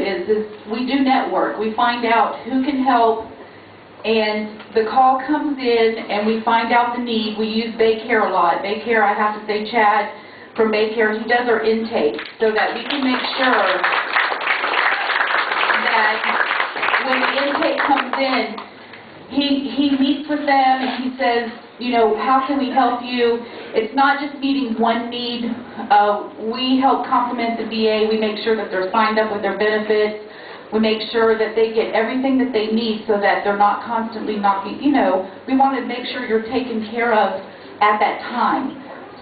it is we do network. We find out who can help, and the call comes in, and we find out the need. We use Baycare a lot. Baycare, I have to say, Chad from Baycare, he does our intake so that we can make sure that when the intake comes in, he meets with them and he says, you know, how can we help you? It's not just meeting one need. We help complement the VA. We make sure that they're signed up with their benefits. We make sure that they get everything that they need so that they're not constantly knocking. You know, we want to make sure you're taken care of at that time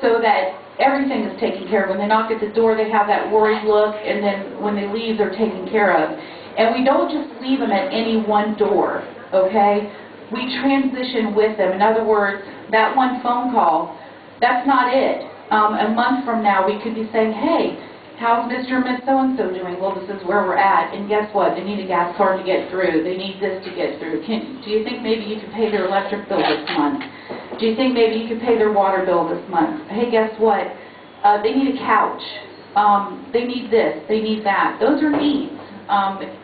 so that everything is taken care of. When they knock at the door, they have that worried look, and then when they leave, they're taken care of. And we don't just leave them at any one door, okay? We transition with them. In other words, that one phone call, that's not it. A month from now, we could be saying, hey, how's Mr. and Miss so-and-so doing? Well, this is where we're at. And guess what? They need a gas card to get through. They need this to get through. Do you think maybe you could pay their electric bill this month? Do you think maybe you could pay their water bill this month? Hey, guess what? They need a couch. They need this. They need that. Those are needs.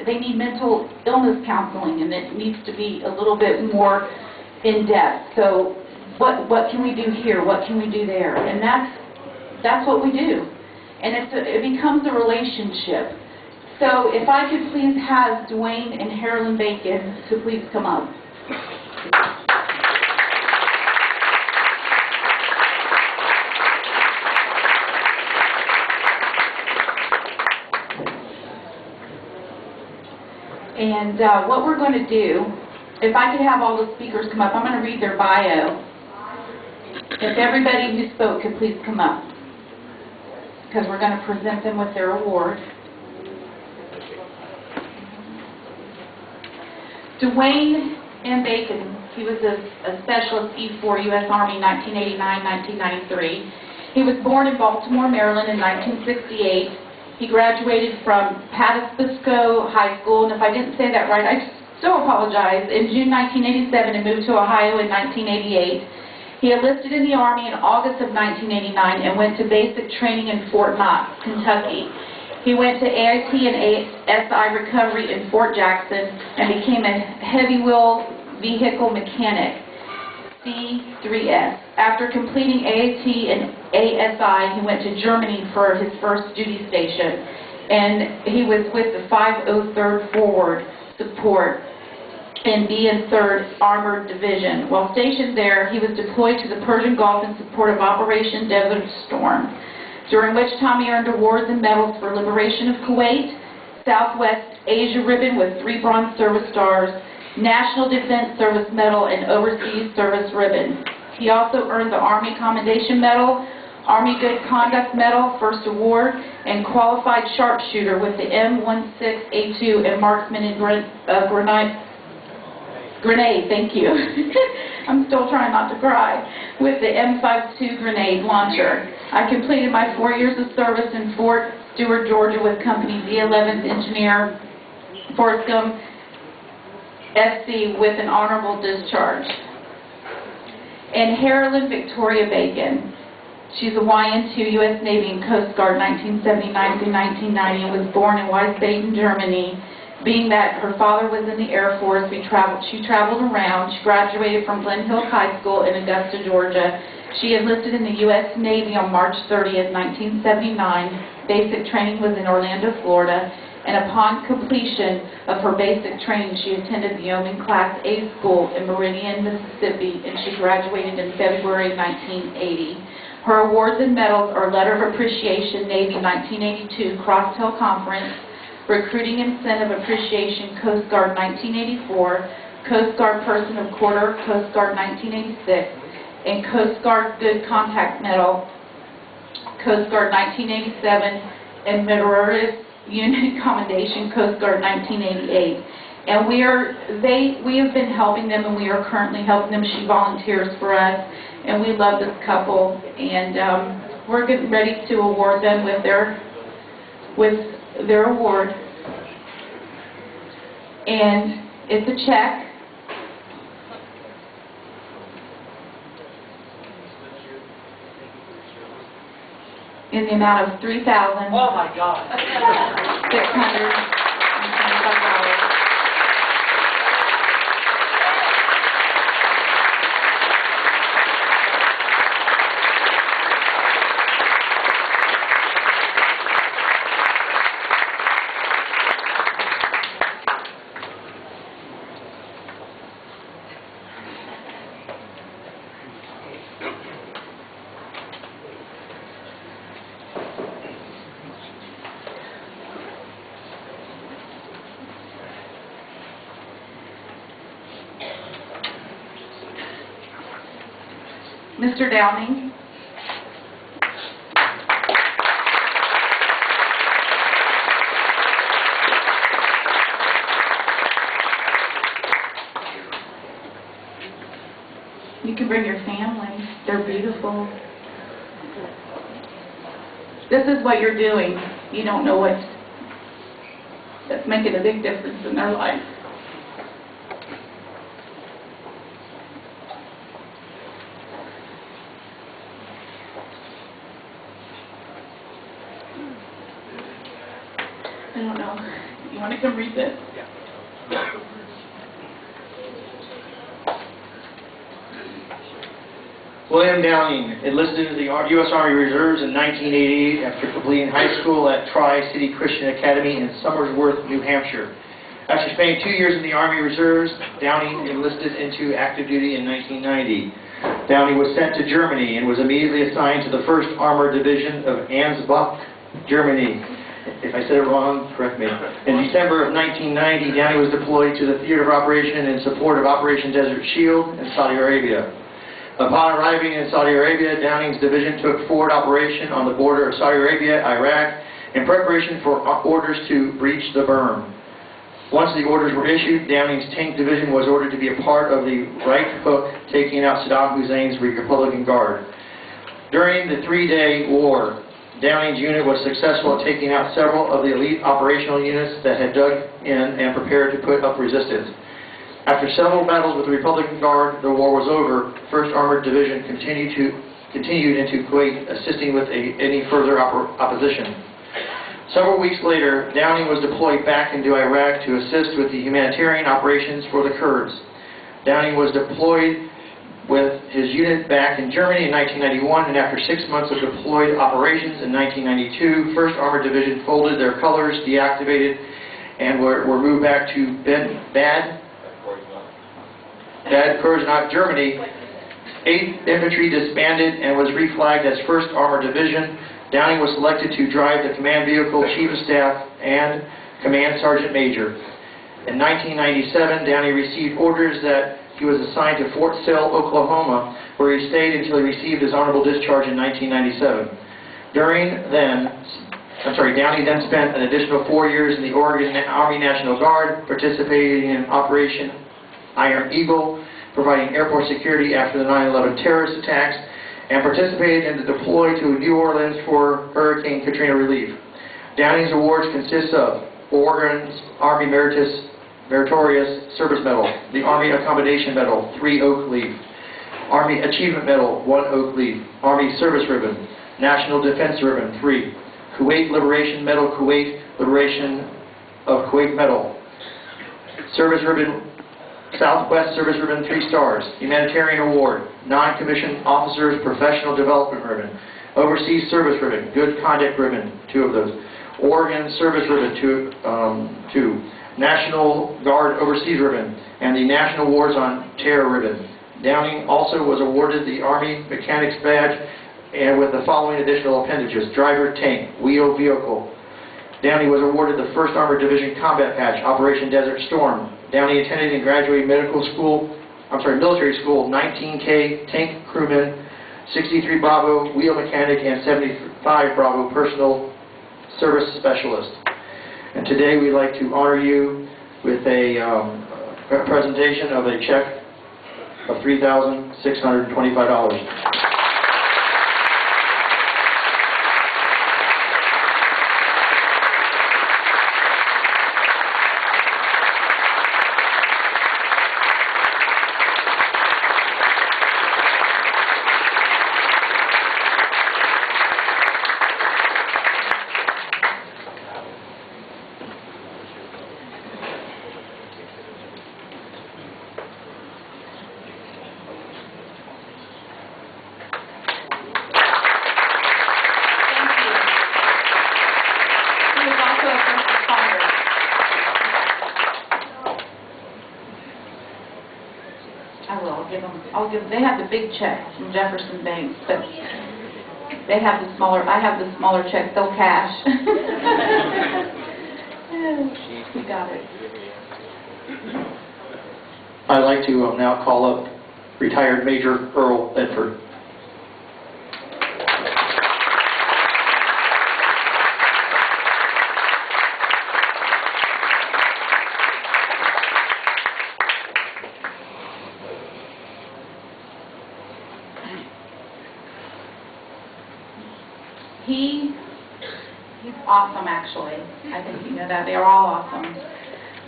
They need mental illness counseling, and it needs to be a little bit more in-depth. So what can we do here? What can we do there? And that's what we do. And it becomes a relationship. So if I could please have Dwayne and Harlan Bacon to please come up. And what we're going to do, if I could have all the speakers come up, I'm going to read their bio. If everybody who spoke could please come up, because we're going to present them with their award. Dwayne M. Bacon, he was a specialist E4 U.S. Army 1989-1993. He was born in Baltimore, Maryland in 1968. He graduated from Patapsco High School, and if I didn't say that right, I so apologize, in June 1987 and moved to Ohio in 1988. He enlisted in the Army in August of 1989 and went to basic training in Fort Knox, Kentucky. He went to AIT and ASI recovery in Fort Jackson and became a heavy wheel vehicle mechanic, C3S. After completing AIT and ASI, he went to Germany for his first duty station, and he was with the 503rd Forward Support in B and 3rd Armored Division. While stationed there, he was deployed to the Persian Gulf in support of Operation Desert Storm, during which time he earned awards and medals for liberation of Kuwait, Southwest Asia Ribbon with 3 Bronze Service Stars, National Defense Service Medal, and Overseas Service Ribbon. He also earned the Army Commendation Medal, Army Good Conduct Medal, First Award, and Qualified Sharpshooter with the M16A2 and Marksman in Grenade, thank you. I'm still trying not to cry, with the M52 grenade launcher. I completed my 4 years of service in Fort Stewart, Georgia with Company D11th Engineer Forscombe SC with an honorable discharge. And Harlan Victoria Bacon. She's a YN2 U.S. Navy and Coast Guard 1979 through 1990 and was born in Wiesbaden, Germany. Being that her father was in the Air Force, she traveled around. She graduated from Glen Hill High School in Augusta, Georgia. She enlisted in the U.S. Navy on March 30th, 1979. Basic training was in Orlando, Florida. And upon completion of her basic training, she attended the Yeoman Class A School in Meridian, Mississippi, and she graduated in February 1980. Her awards and medals are Letter of Appreciation, Navy 1982, Crosstail Conference, Recruiting Incentive Appreciation, Coast Guard 1984, Coast Guard Person of Quarter, Coast Guard 1986, and Coast Guard Good Contact Medal, Coast Guard 1987, and Meritorious Unit Commendation, Coast Guard 1988. And we have been helping them, and we are currently helping them. She volunteers for us, and we love this couple, and we're getting ready to award them with their award. And it's a check. In the amount of $3,000. Oh my God. $600. Mr. Downing. You can bring your family. They're beautiful. This is what you're doing. You don't know what. That's making a big difference in their life. I don't know. You want to come read this? Yeah. William Downing enlisted in the U.S. Army Reserves in 1988 after completing high school at Tri-City Christian Academy in Somersworth, New Hampshire. After spending 2 years in the Army Reserves, Downing enlisted into active duty in 1990. Downing was sent to Germany and was immediately assigned to the 1st Armored Division of Ansbach, Germany. If I said it wrong, correct me. In December of 1990, Downing was deployed to the theater of operation in support of Operation Desert Shield in Saudi Arabia. Upon arriving in Saudi Arabia, Downing's division took forward operation on the border of Saudi Arabia, Iraq, in preparation for orders to breach the berm. Once the orders were issued, Downing's tank division was ordered to be a part of the right hook, taking out Saddam Hussein's Republican Guard. During the 3-day war, Downing's unit was successful at taking out several of the elite operational units that had dug in and prepared to put up resistance. After several battles with the Republican Guard, the war was over. 1st Armored Division continued into Kuwait, assisting with any further opposition. Several weeks later, Downing was deployed back into Iraq to assist with the humanitarian operations for the Kurds. Downing was deployed with his unit back in Germany in 1991, and after 6 months of deployed operations in 1992, 1st Armored Division folded their colors, deactivated, and were moved back to Bad Kreuznach, Germany. 8th Infantry disbanded and was reflagged as 1st Armored Division. Downing was selected to drive the command vehicle, Chief of Staff, and Command Sergeant Major. In 1997, Downing received orders that he was assigned to Fort Sill, Oklahoma, where he stayed until he received his honorable discharge in 1997. Downing then spent an additional 4 years in the Oregon Army National Guard, participating in Operation Iron Eagle, providing airport security after the 9/11 terrorist attacks, and participated in the deploy to New Orleans for Hurricane Katrina relief. Downing's awards consist of Oregon's Army Meritorious Service Medal, the Army Accommodation Medal, 3 oak leaf, Army Achievement Medal, 1 oak leaf, Army Service Ribbon, National Defense Ribbon, 3, Kuwait Liberation Medal, Kuwait Liberation of Kuwait Medal, Service Ribbon, Southwest Service Ribbon, 3 stars, Humanitarian Award, Non-Commissioned Officers Professional Development Ribbon, Overseas Service Ribbon, Good Conduct Ribbon, 2 of those, Oregon Service Ribbon, 2, National Guard Overseas Ribbon, and the National Wars on Terror Ribbon. Downing also was awarded the Army Mechanics Badge and with the following additional appendages: Driver Tank, Wheel Vehicle. Downing was awarded the 1st Armored Division Combat Patch, Operation Desert Storm. Downing attended and graduated military school, 19K Tank Crewman, 63 Bravo Wheel Mechanic, and 75 Bravo Personal Service Specialist. And today we'd like to honor you with a presentation of a check of $3,625. They have the big check from Jefferson Bank, but they have the smaller. I have the smaller check. They'll cash. We got it. I'd like to now call up retired Major Earl Bedford. awesome, actually. I think you know that. They are all awesome.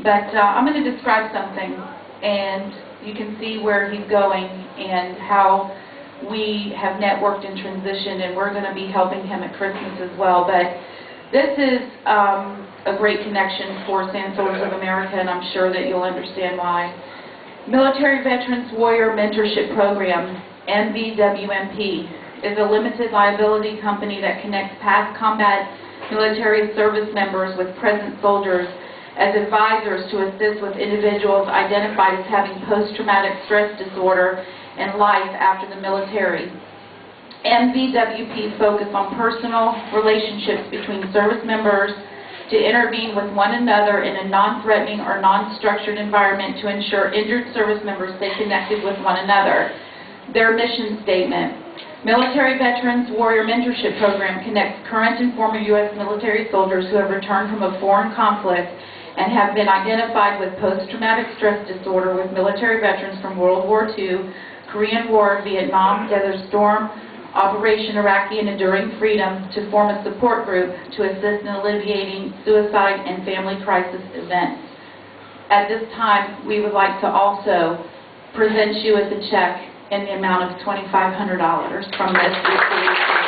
But I'm going to describe something, and you can see where he's going and how we have networked and transitioned, and we're going to be helping him at Christmas as well. But this is a great connection for Sand Soldiers of America, and I'm sure that you'll understand why. Military Veterans Warrior Mentorship Program, MVWMP, is a limited liability company that connects past combat military service members with present soldiers as advisors to assist with individuals identified as having post-traumatic stress disorder and life after the military. MVWP's focus on personal relationships between service members to intervene with one another in a non-threatening or non-structured environment to ensure injured service members stay connected with one another. Their mission statement: Military Veterans Warrior Mentorship Program connects current and former U.S. military soldiers who have returned from a foreign conflict and have been identified with post-traumatic stress disorder with military veterans from World War II, Korean War, Vietnam, Desert Storm, Operation Iraqi and Enduring Freedom, to form a support group to assist in alleviating suicide and family crisis events. At this time, we would like to also present you with a check in the amount of $2,500 from this.